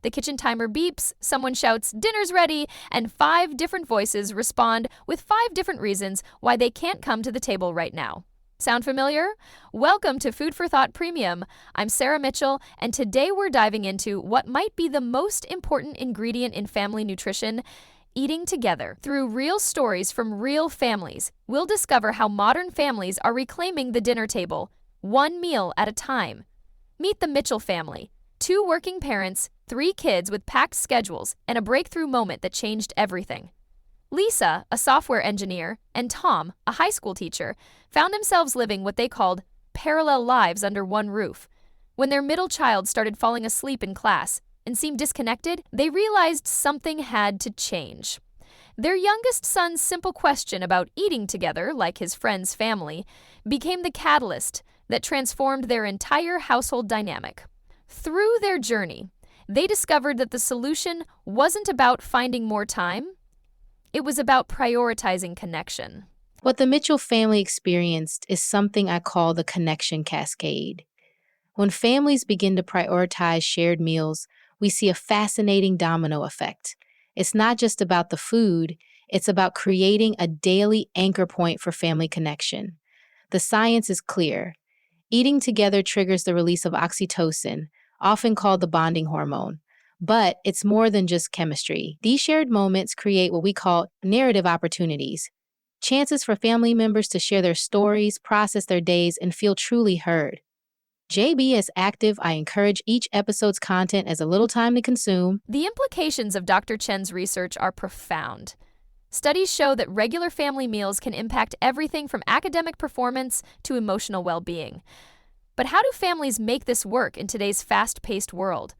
The kitchen timer beeps, someone shouts, "Dinner's ready," and 5 different voices respond with 5 different reasons why they can't come to the table right now. Sound familiar? Welcome to Food for Thought Premium. I'm Sarah Mitchell, and today we're diving into what might be the most important ingredient in family nutrition: eating together. Through real stories from real families, we'll discover how modern families are reclaiming the dinner table, one meal at a time. Meet the Mitchell family. 2 working parents, 3 kids with packed schedules, and a breakthrough moment that changed everything. Lisa, a software engineer, and Tom, a high school teacher, found themselves living what they called parallel lives under one roof. When their middle child started falling asleep in class and seemed disconnected, they realized something had to change. Their youngest son's simple question about eating together, like his friend's family, became the catalyst that transformed their entire household dynamic. Through their journey, they discovered that the solution wasn't about finding more time, it was about prioritizing connection. What the Mitchell family experienced is something I call the connection cascade. When families begin to prioritize shared meals, we see a fascinating domino effect. It's not just about the food, it's about creating a daily anchor point for family connection. The science is clear. Eating together triggers the release of oxytocin, often called the bonding hormone. But it's more than just chemistry. These shared moments create what we call narrative opportunities, chances for family members to share their stories, process their days, and feel truly heard. JB is active. I encourage each episode's content as a little time to consume. The implications of Dr. Chen's research are profound. Studies show that regular family meals can impact everything from academic performance to emotional well-being. But how do families make this work in today's fast-paced world?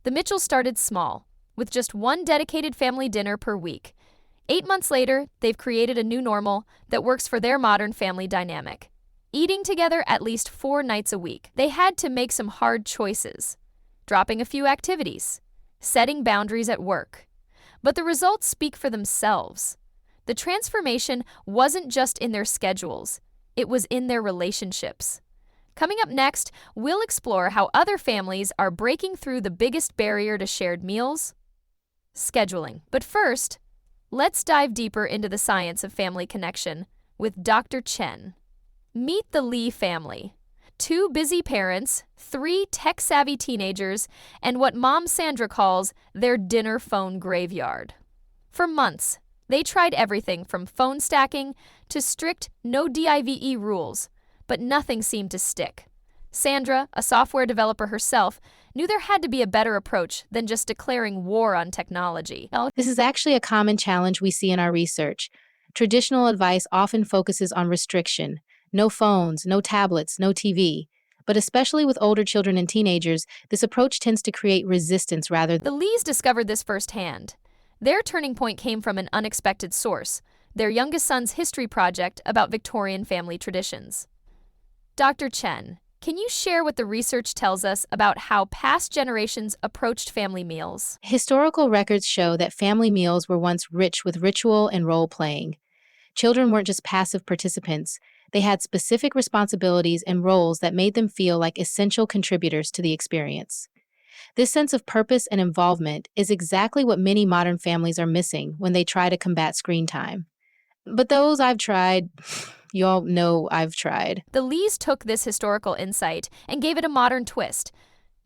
The Mitchells started small, with just one dedicated family dinner per week. 8 months later, they've created a new normal that works for their modern family dynamic. Eating together at least 4 nights a week. They had to make some hard choices, dropping a few activities, setting boundaries at work. But the results speak for themselves. The transformation wasn't just in their schedules, it was in their relationships. Coming up next, we'll explore how other families are breaking through the biggest barrier to shared meals: scheduling. But first, let's dive deeper into the science of family connection with Dr. Chen. Meet the Lee family. 2 busy parents, 3 tech-savvy teenagers, and what Mom Sandra calls their dinner phone graveyard. For months, they tried everything from phone stacking to strict no DIVE rules, but nothing seemed to stick. Sandra, a software developer herself, knew there had to be a better approach than just declaring war on technology. This is actually a common challenge we see in our research. Traditional advice often focuses on restriction: no phones, no tablets, no TV. But especially with older children and teenagers, this approach tends to create resistance rather than. The Lees discovered this firsthand. Their turning point came from an unexpected source: their youngest son's history project about Victorian family traditions. Dr. Chen, can you share what the research tells us about how past generations approached family meals? Historical records show that family meals were once rich with ritual and role playing. Children weren't just passive participants, they had specific responsibilities and roles that made them feel like essential contributors to the experience. This sense of purpose and involvement is exactly what many modern families are missing when they try to combat screen time. But those I've tried, you all know I've tried. The Lees took this historical insight and gave it a modern twist.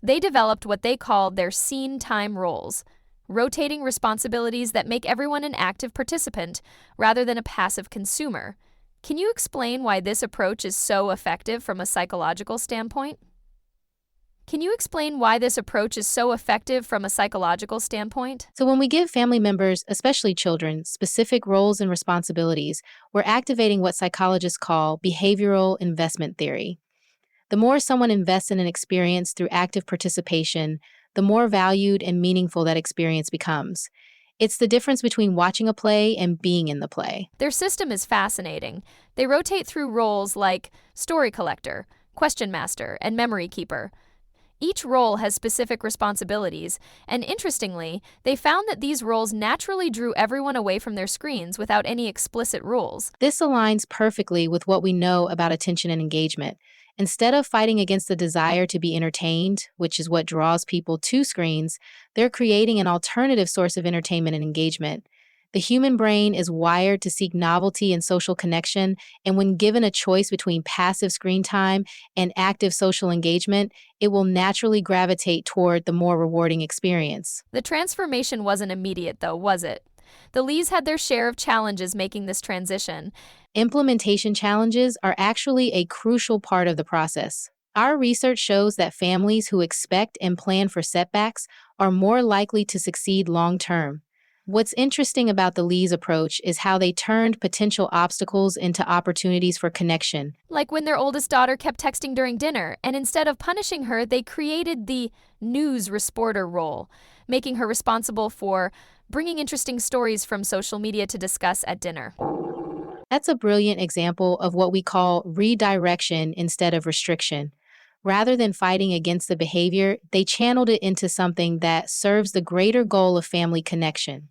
They developed what they called their scene time roles, rotating responsibilities that make everyone an active participant rather than a passive consumer. Can you explain why this approach is so effective from a psychological standpoint? So when we give family members, especially children, specific roles and responsibilities, we're activating what psychologists call behavioral investment theory. The more someone invests in an experience through active participation, the more valued and meaningful that experience becomes. It's the difference between watching a play and being in the play. Their system is fascinating. They rotate through roles like story collector, question master, and memory keeper. Each role has specific responsibilities, and interestingly, they found that these roles naturally drew everyone away from their screens without any explicit rules. This aligns perfectly with what we know about attention and engagement. Instead of fighting against the desire to be entertained, which is what draws people to screens, they're creating an alternative source of entertainment and engagement. The human brain is wired to seek novelty and social connection, and when given a choice between passive screen time and active social engagement, it will naturally gravitate toward the more rewarding experience. The transformation wasn't immediate, though, was it? The Lees had their share of challenges making this transition. Implementation challenges are actually a crucial part of the process. Our research shows that families who expect and plan for setbacks are more likely to succeed long term. What's interesting about the Lee's approach is how they turned potential obstacles into opportunities for connection. Like when their oldest daughter kept texting during dinner, and instead of punishing her, they created the news reporter role, making her responsible for bringing interesting stories from social media to discuss at dinner. That's a brilliant example of what we call redirection instead of restriction. Rather than fighting against the behavior, they channeled it into something that serves the greater goal of family connection.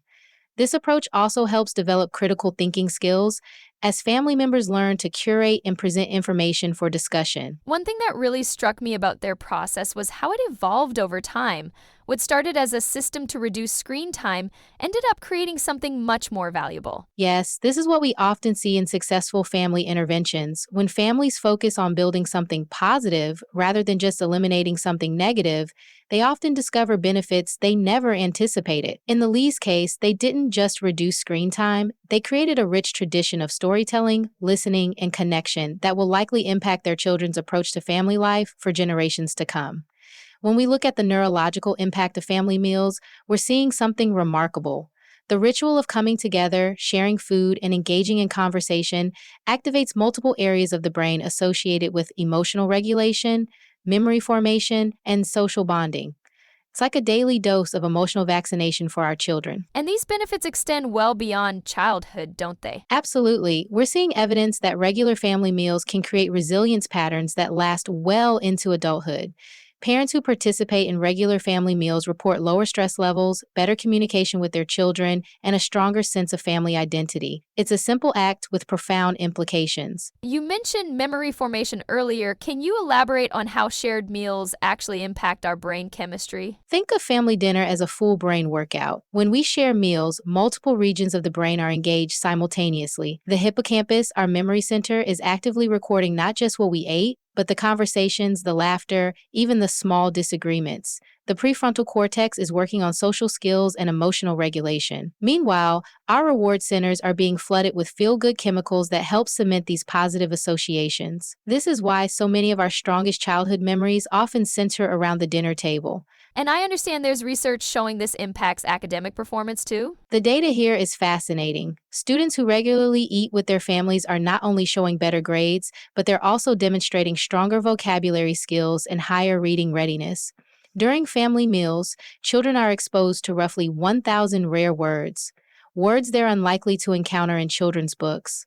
This approach also helps develop critical thinking skills as family members learn to curate and present information for discussion. One thing that really struck me about their process was how it evolved over time. What started as a system to reduce screen time ended up creating something much more valuable. Yes, this is what we often see in successful family interventions. When families focus on building something positive rather than just eliminating something negative, they often discover benefits they never anticipated. In the Lee's case, they didn't just reduce screen time, they created a rich tradition of storytelling, listening, and connection that will likely impact their children's approach to family life for generations to come. When we look at the neurological impact of family meals, we're seeing something remarkable. The ritual of coming together, sharing food, and engaging in conversation activates multiple areas of the brain associated with emotional regulation, memory formation, and social bonding. It's like a daily dose of emotional vaccination for our children. And these benefits extend well beyond childhood, don't they? Absolutely. We're seeing evidence that regular family meals can create resilience patterns that last well into adulthood. Parents who participate in regular family meals report lower stress levels, better communication with their children, and a stronger sense of family identity. It's a simple act with profound implications. You mentioned memory formation earlier. Can you elaborate on how shared meals actually impact our brain chemistry? Think of family dinner as a full brain workout. When we share meals, multiple regions of the brain are engaged simultaneously. The hippocampus, our memory center, is actively recording not just what we ate, but the conversations, the laughter, even the small disagreements. The prefrontal cortex is working on social skills and emotional regulation. Meanwhile, our reward centers are being flooded with feel-good chemicals that help cement these positive associations. This is why so many of our strongest childhood memories often center around the dinner table. And I understand there's research showing this impacts academic performance too? The data here is fascinating. Students who regularly eat with their families are not only showing better grades, but they're also demonstrating stronger vocabulary skills and higher reading readiness. During family meals, children are exposed to roughly 1,000 rare words they're unlikely to encounter in children's books.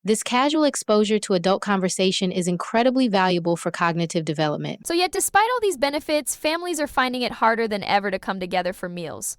This casual exposure to adult conversation is incredibly valuable for cognitive development. So yet, despite all these benefits, families are finding it harder than ever to come together for meals.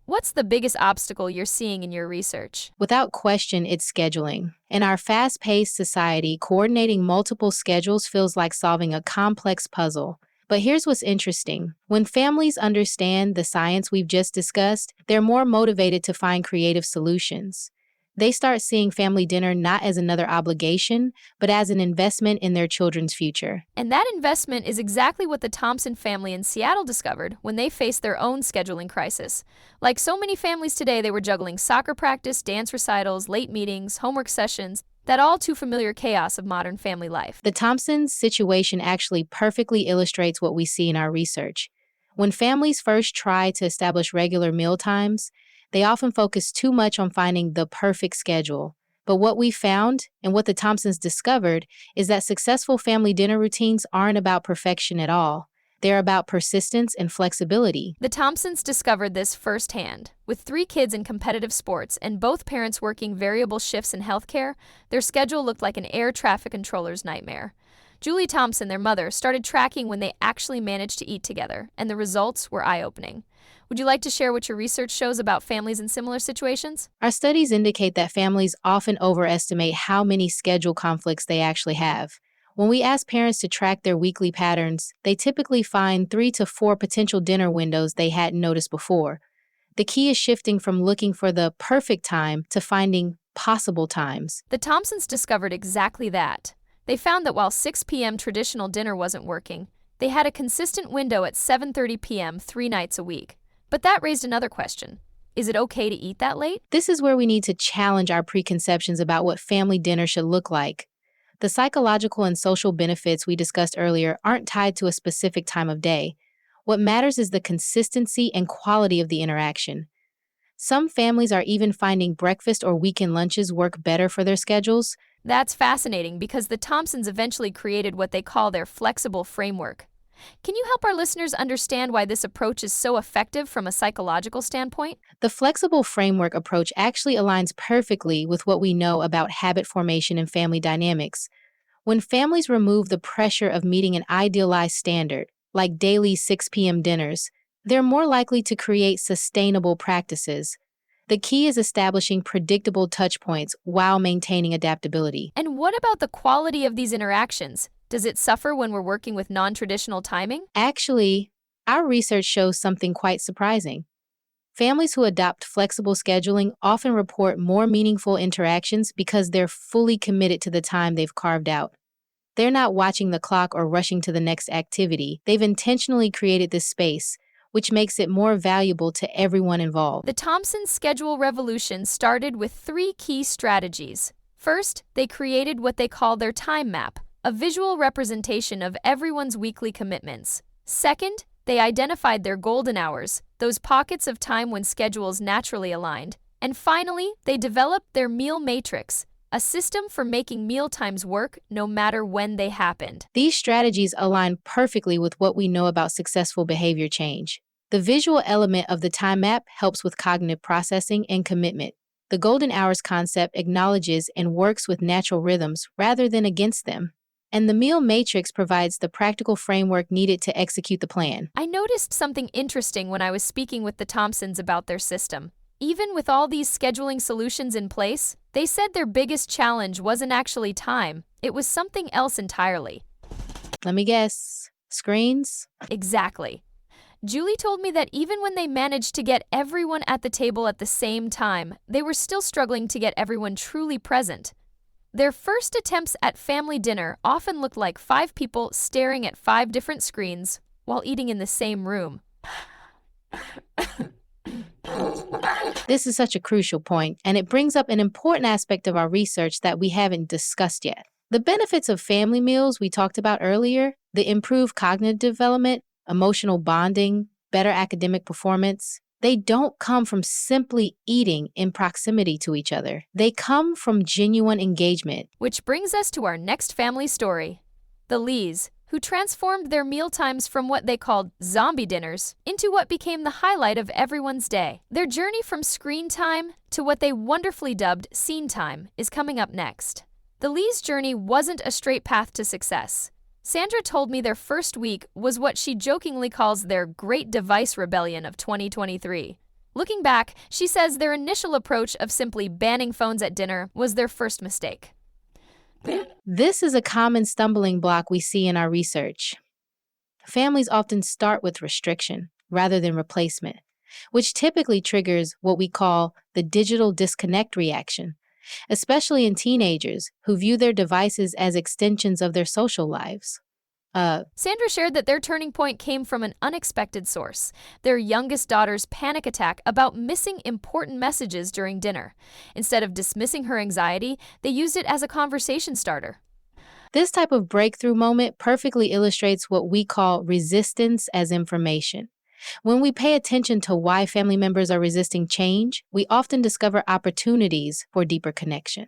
What's the biggest obstacle you're seeing in your research? Without question, it's scheduling. In our fast-paced society, coordinating multiple schedules feels like solving a complex puzzle. But here's what's interesting. When families understand the science we've just discussed, they're more motivated to find creative solutions. They start seeing family dinner not as another obligation, but as an investment in their children's future. And that investment is exactly what the Thompson family in Seattle discovered when they faced their own scheduling crisis. Like so many families today, they were juggling soccer practice, dance recitals, late meetings, homework sessions, that all too familiar chaos of modern family life. The Thompsons' situation actually perfectly illustrates what we see in our research. When families first try to establish regular meal times, they often focus too much on finding the perfect schedule. But what we found, and what the Thompsons discovered, is that successful family dinner routines aren't about perfection at all. They're about persistence and flexibility. The Thompsons discovered this firsthand. With 3 kids in competitive sports and both parents working variable shifts in healthcare, their schedule looked like an air traffic controller's nightmare. Julie Thompson, their mother, started tracking when they actually managed to eat together, and the results were eye-opening. Would you like to share what your research shows about families in similar situations? Our studies indicate that families often overestimate how many schedule conflicts they actually have. When we ask parents to track their weekly patterns, they typically find 3 to 4 potential dinner windows they hadn't noticed before. The key is shifting from looking for the perfect time to finding possible times. The Thompsons discovered exactly that. They found that while 6 p.m. traditional dinner wasn't working, they had a consistent window at 7:30 p.m. 3 nights a week. But that raised another question. Is it okay to eat that late? This is where we need to challenge our preconceptions about what family dinner should look like. The psychological and social benefits we discussed earlier aren't tied to a specific time of day. What matters is the consistency and quality of the interaction. Some families are even finding breakfast or weekend lunches work better for their schedules. That's fascinating because the Thompsons eventually created what they call their flexible framework. Can you help our listeners understand why this approach is so effective from a psychological standpoint? The flexible framework approach actually aligns perfectly with what we know about habit formation and family dynamics. When families remove the pressure of meeting an idealized standard, like daily 6 p.m. dinners, they're more likely to create sustainable practices. The key is establishing predictable touch points while maintaining adaptability. And what about the quality of these interactions? Does it suffer when we're working with non-traditional timing? Actually, our research shows something quite surprising. Families who adopt flexible scheduling often report more meaningful interactions because they're fully committed to the time they've carved out. They're not watching the clock or rushing to the next activity. They've intentionally created this space, which makes it more valuable to everyone involved. The Thompson schedule revolution started with 3 key strategies. First, they created what they call their time map, a visual representation of everyone's weekly commitments. Second, they identified their golden hours, those pockets of time when schedules naturally aligned. And finally, they developed their meal matrix, a system for making meal times work no matter when they happened. These strategies align perfectly with what we know about successful behavior change. The visual element of the time map helps with cognitive processing and commitment. The golden hours concept acknowledges and works with natural rhythms rather than against them. And the meal matrix provides the practical framework needed to execute the plan. I noticed something interesting when I was speaking with the Thompsons about their system. Even with all these scheduling solutions in place, they said their biggest challenge wasn't actually time, it was something else entirely. Let me guess. Screens? Exactly. Julie told me that even when they managed to get everyone at the table at the same time, they were still struggling to get everyone truly present. Their first attempts at family dinner often looked like 5 people staring at 5 different screens while eating in the same room. This is such a crucial point, and it brings up an important aspect of our research that we haven't discussed yet. The benefits of family meals we talked about earlier, the improved cognitive development, emotional bonding, better academic performance, they don't come from simply eating in proximity to each other. They come from genuine engagement. Which brings us to our next family story. The Lees, who transformed their mealtimes from what they called zombie dinners into what became the highlight of everyone's day. Their journey from screen time to what they wonderfully dubbed scene time is coming up next. The Lees' journey wasn't a straight path to success. Sandra told me their first week was what she jokingly calls their Great Device Rebellion of 2023. Looking back, she says their initial approach of simply banning phones at dinner was their first mistake. This is a common stumbling block we see in our research. Families often start with restriction rather than replacement, which typically triggers what we call the digital disconnect reaction, especially in teenagers who view their devices as extensions of their social lives. Sandra shared that their turning point came from an unexpected source, their youngest daughter's panic attack about missing important messages during dinner. Instead of dismissing her anxiety, they used it as a conversation starter. This type of breakthrough moment perfectly illustrates what we call resistance as information. When we pay attention to why family members are resisting change, we often discover opportunities for deeper connection.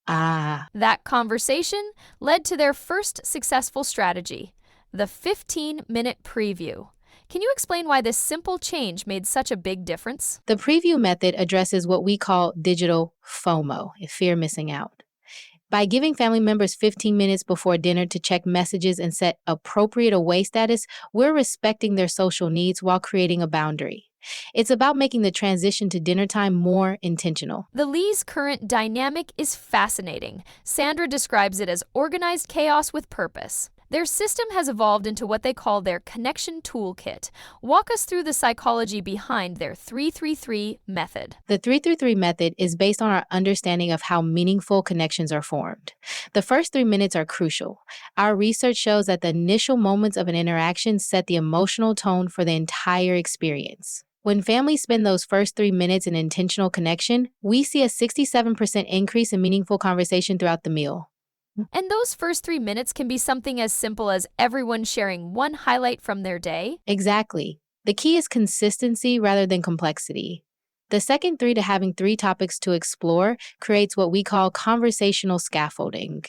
That conversation led to their first successful strategy, the 15-minute preview. Can you explain why this simple change made such a big difference? The preview method addresses what we call digital FOMO, fear missing out. By giving family members 15 minutes before dinner to check messages and set appropriate away status, we're respecting their social needs while creating a boundary. It's about making the transition to dinner time more intentional. The Lee's current dynamic is fascinating. Sandra describes it as organized chaos with purpose. Their system has evolved into what they call their connection toolkit. Walk us through the psychology behind their 333 method. The 333 method is based on our understanding of how meaningful connections are formed. The first 3 minutes are crucial. Our research shows that the initial moments of an interaction set the emotional tone for the entire experience. When families spend those first 3 minutes in intentional connection, we see a 67% increase in meaningful conversation throughout the meal. And those first 3 minutes can be something as simple as everyone sharing one highlight from their day. Exactly. The key is consistency rather than complexity. The second three to having 3 topics to explore creates what we call conversational scaffolding.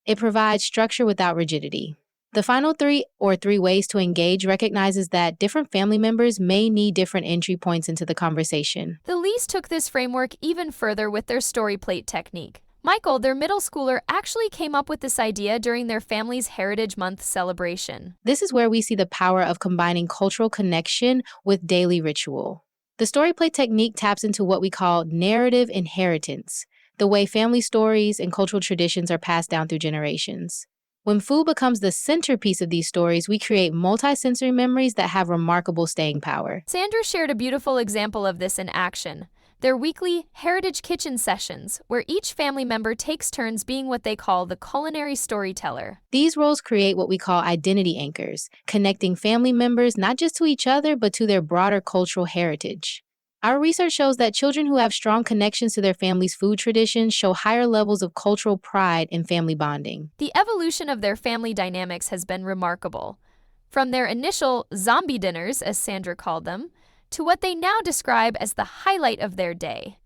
It provides structure without rigidity. The final 3 ways to engage recognizes that different family members may need different entry points into the conversation. The Lees took this framework even further with their story plate technique. Michael, their middle schooler, actually came up with this idea during their family's Heritage Month celebration. This is where we see the power of combining cultural connection with daily ritual. The story play technique taps into what we call narrative inheritance, the way family stories and cultural traditions are passed down through generations. When food becomes the centerpiece of these stories, we create multisensory memories that have remarkable staying power. Sandra shared a beautiful example of this in action. Their weekly Heritage Kitchen sessions, where each family member takes turns being what they call the culinary storyteller. These roles create what we call identity anchors, connecting family members not just to each other, but to their broader cultural heritage. Our research shows that children who have strong connections to their family's food traditions show higher levels of cultural pride and family bonding. The evolution of their family dynamics has been remarkable. From their initial zombie dinners, as Sandra called them, to what they now describe as the highlight of their day.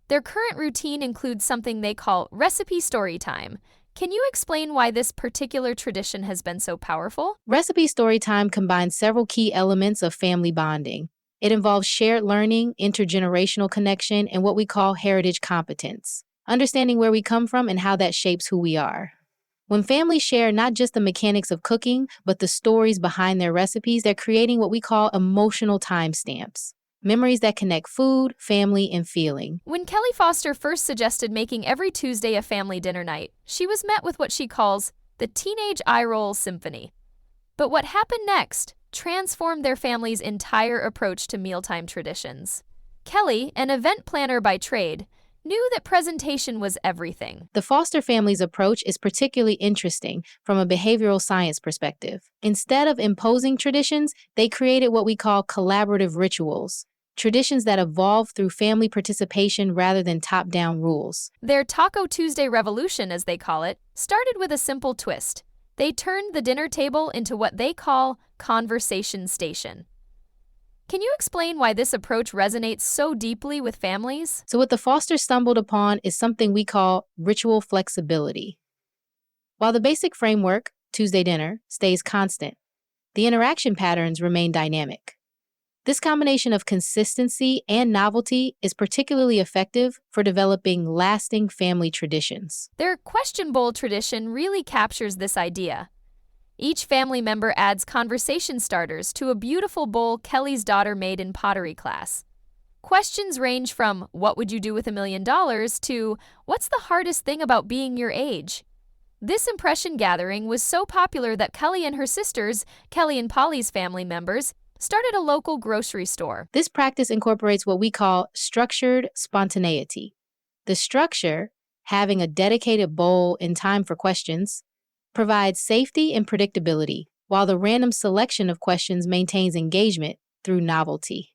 Their current routine includes something they call recipe story time. Can you explain why this particular tradition has been so powerful? Recipe Storytime combines several key elements of family bonding. It involves shared learning, intergenerational connection, and what we call heritage competence, understanding where we come from and how that shapes who we are. When families share not just the mechanics of cooking, but the stories behind their recipes, they're creating what we call emotional timestamps, memories that connect food, family, and feeling. When Kelly Foster first suggested making every Tuesday a family dinner night, she was met with what she calls the teenage eye roll symphony. But what happened next transformed their family's entire approach to mealtime traditions. Kelly, an event planner by trade, knew that presentation was everything. The Foster family's approach is particularly interesting from a behavioral science perspective. Instead of imposing traditions, they created what we call collaborative rituals, traditions that evolve through family participation rather than top-down rules. Their Taco Tuesday revolution, as they call it, started with a simple twist. They turned the dinner table into what they call conversation station. Can you explain why this approach resonates so deeply with families? So what the Fosters stumbled upon is something we call ritual flexibility. While the basic framework, Tuesday dinner, stays constant, the interaction patterns remain dynamic. This combination of consistency and novelty is particularly effective for developing lasting family traditions. Their question bowl tradition really captures this idea. Each family member adds conversation starters to a beautiful bowl Kelly's daughter made in pottery class. Questions range from, "What would you do with $1 million?" to, "What's the hardest thing about being your age?" This impression gathering was so popular that Kelly and her sisters, Kelly and Polly's family members, started a local grocery store. This practice incorporates what we call structured spontaneity. The structure, having a dedicated bowl and time for questions, provides safety and predictability, while the random selection of questions maintains engagement through novelty.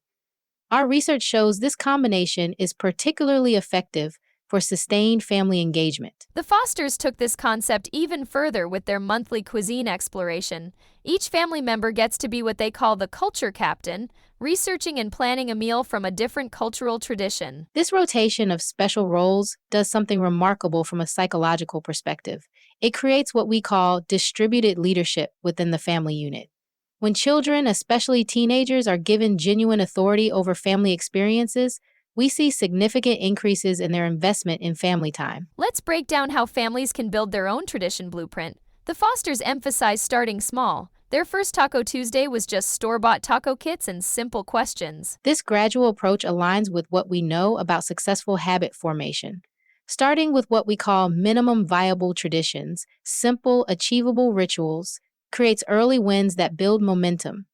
Our research shows this combination is particularly effective for sustained family engagement. The Fosters took this concept even further with their monthly cuisine exploration. Each family member gets to be what they call the culture captain, researching and planning a meal from a different cultural tradition. This rotation of special roles does something remarkable from a psychological perspective. It creates what we call distributed leadership within the family unit. When children, especially teenagers, are given genuine authority over family experiences, we see significant increases in their investment in family time. Let's break down how families can build their own tradition blueprint. The Fosters emphasize starting small, Their first Taco Tuesday was just store-bought taco kits and simple questions. This gradual approach aligns with what we know about successful habit formation. Starting with what we call minimum viable traditions, simple, achievable rituals, creates early wins that build momentum.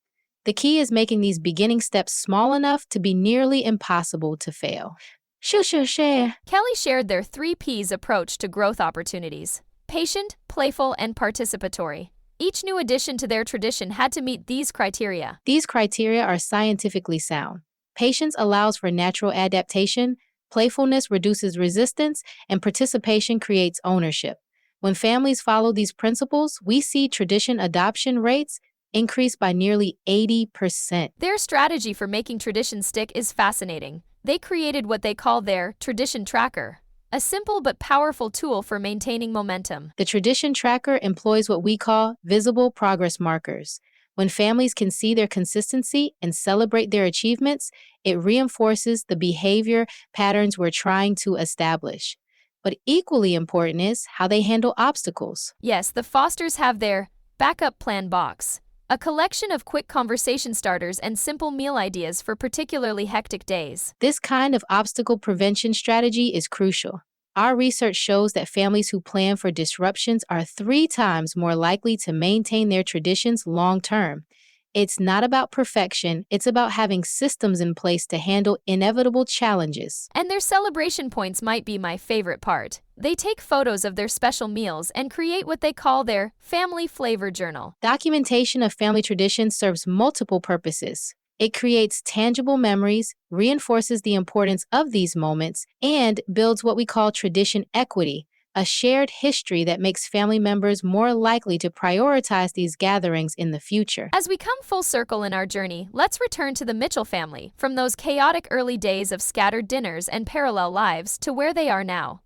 The key is making these beginning steps small enough to be nearly impossible to fail. Share. Kelly shared their 3Ps approach to growth opportunities: patient, playful, and participatory. Each new addition to their tradition had to meet these criteria. These criteria are scientifically sound. Patience allows for natural adaptation, playfulness reduces resistance, and participation creates ownership. When families follow these principles, we see tradition adoption rates increase by nearly 80%. Their strategy for making traditions stick is fascinating. They created what they call their tradition tracker, a simple but powerful tool for maintaining momentum. The tradition tracker employs what we call visible progress markers. When families can see their consistency and celebrate their achievements, it reinforces the behavior patterns we're trying to establish. But equally important is how they handle obstacles. Yes, the Fosters have their backup plan box, a collection of quick conversation starters and simple meal ideas for particularly hectic days. This kind of obstacle prevention strategy is crucial. Our research shows that families who plan for disruptions are 3 times more likely to maintain their traditions long term. It's not about perfection, it's about having systems in place to handle inevitable challenges. And their celebration points might be my favorite part. They take photos of their special meals and create what they call their family flavor journal. Documentation of family traditions serves multiple purposes. It creates tangible memories, reinforces the importance of these moments, and builds what we call tradition equity, a shared history that makes family members more likely to prioritize these gatherings in the future. As we come full circle in our journey, let's return to the Mitchell family, from those chaotic early days of scattered dinners and parallel lives to where they are now.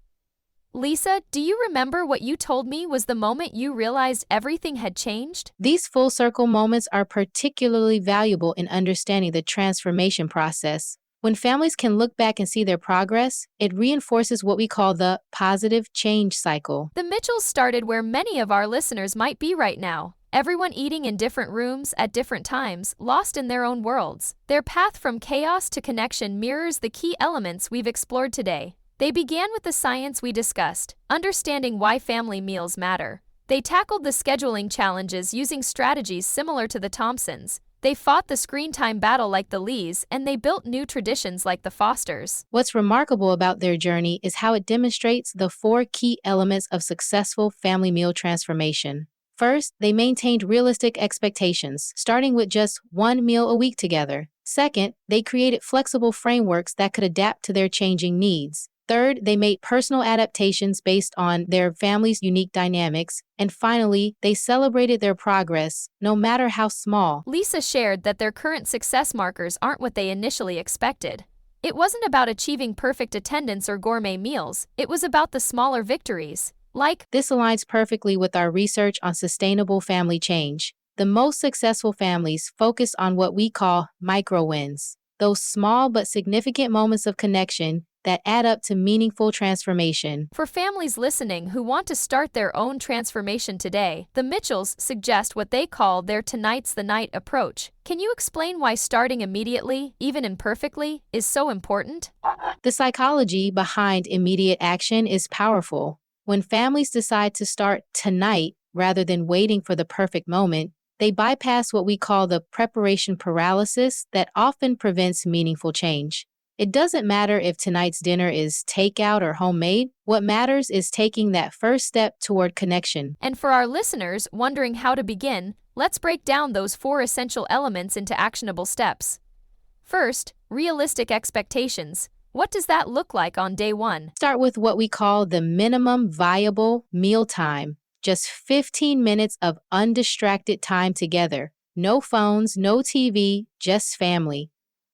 Lisa, do you remember what you told me was the moment you realized everything had changed? These full circle moments are particularly valuable in understanding the transformation process. When families can look back and see their progress, it reinforces what we call the positive change cycle. The Mitchells started where many of our listeners might be right now. Everyone eating in different rooms at different times, lost in their own worlds. Their path from chaos to connection mirrors the key elements we've explored today. They began with the science we discussed, understanding why family meals matter. They tackled the scheduling challenges using strategies similar to the Thompsons. They fought the screen time battle like the Lees, and they built new traditions like the Fosters. What's remarkable about their journey is how it demonstrates the 4 key elements of successful family meal transformation. First, they maintained realistic expectations, starting with just 1 meal a week together. Second, they created flexible frameworks that could adapt to their changing needs. Third, they made personal adaptations based on their family's unique dynamics. And finally, they celebrated their progress, no matter how small. Lisa shared that their current success markers aren't what they initially expected. It wasn't about achieving perfect attendance or gourmet meals, it was about the smaller victories. This aligns perfectly with our research on sustainable family change. The most successful families focus on what we call micro wins, those small but significant moments of connection that add up to meaningful transformation. For families listening who want to start their own transformation today, the Mitchells suggest what they call their tonight's the night approach. Can you explain why starting immediately, even imperfectly, is so important? The psychology behind immediate action is powerful. When families decide to start tonight rather than waiting for the perfect moment, they bypass what we call the preparation paralysis that often prevents meaningful change. It doesn't matter if tonight's dinner is takeout or homemade. What matters is taking that first step toward connection. And for our listeners wondering how to begin, let's break down those 4 essential elements into actionable steps. First, realistic expectations. What does that look like on day 1? Start with what we call the minimum viable mealtime. Just 15 minutes of undistracted time together. No phones, no TV, just family.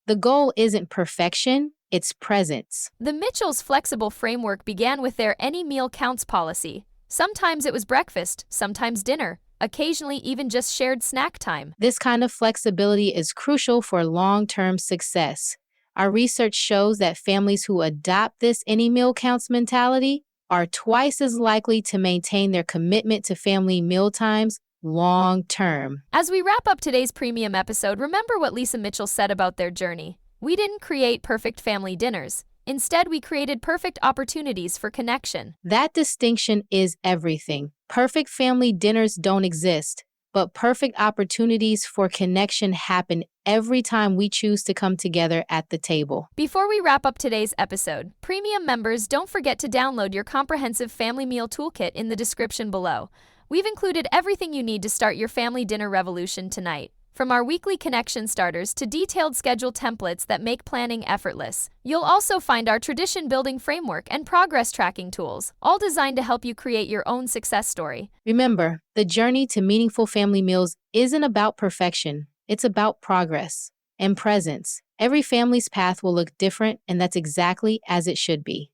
The goal isn't perfection, it's presence. The Mitchells' flexible framework began with their any meal counts policy. Sometimes it was breakfast, sometimes dinner, occasionally even just shared snack time. This kind of flexibility is crucial for long-term success. Our research shows that families who adopt this any meal counts mentality are twice as likely to maintain their commitment to family meal times long term. As we wrap up today's premium episode, remember what Lisa Mitchell said about their journey. We didn't create perfect family dinners. Instead, we created perfect opportunities for connection. That distinction is everything. Perfect family dinners don't exist, but perfect opportunities for connection happen every time we choose to come together at the table. Before we wrap up today's episode, premium members, don't forget to download your comprehensive family meal toolkit in the description below. We've included everything you need to start your family dinner revolution tonight. From our weekly connection starters to detailed schedule templates that make planning effortless. You'll also find our tradition building framework and progress tracking tools, all designed to help you create your own success story. Remember, the journey to meaningful family meals isn't about perfection, it's about progress and presence. Every family's path will look different, and that's exactly as it should be.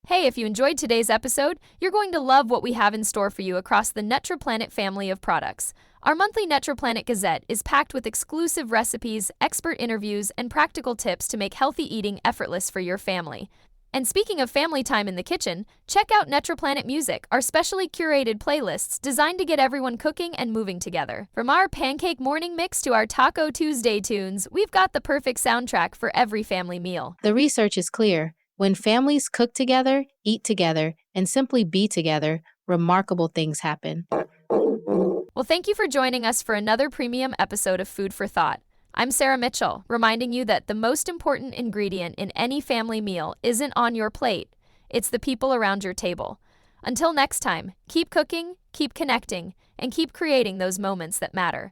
Hey, if you enjoyed today's episode, you're going to love what we have in store for you across the NutriPlanet family of products. Our monthly NutriPlanet Gazette is packed with exclusive recipes, expert interviews, and practical tips to make healthy eating effortless for your family. And speaking of family time in the kitchen, check out NutriPlanet Music, our specially curated playlists designed to get everyone cooking and moving together. From our pancake morning mix to our Taco Tuesday tunes, we've got the perfect soundtrack for every family meal. The research is clear. When families cook together, eat together, and simply be together, remarkable things happen. Well, thank you for joining us for another premium episode of Food for Thought. I'm Sarah Mitchell, reminding you that the most important ingredient in any family meal isn't on your plate, it's the people around your table. Until next time, keep cooking, keep connecting, and keep creating those moments that matter.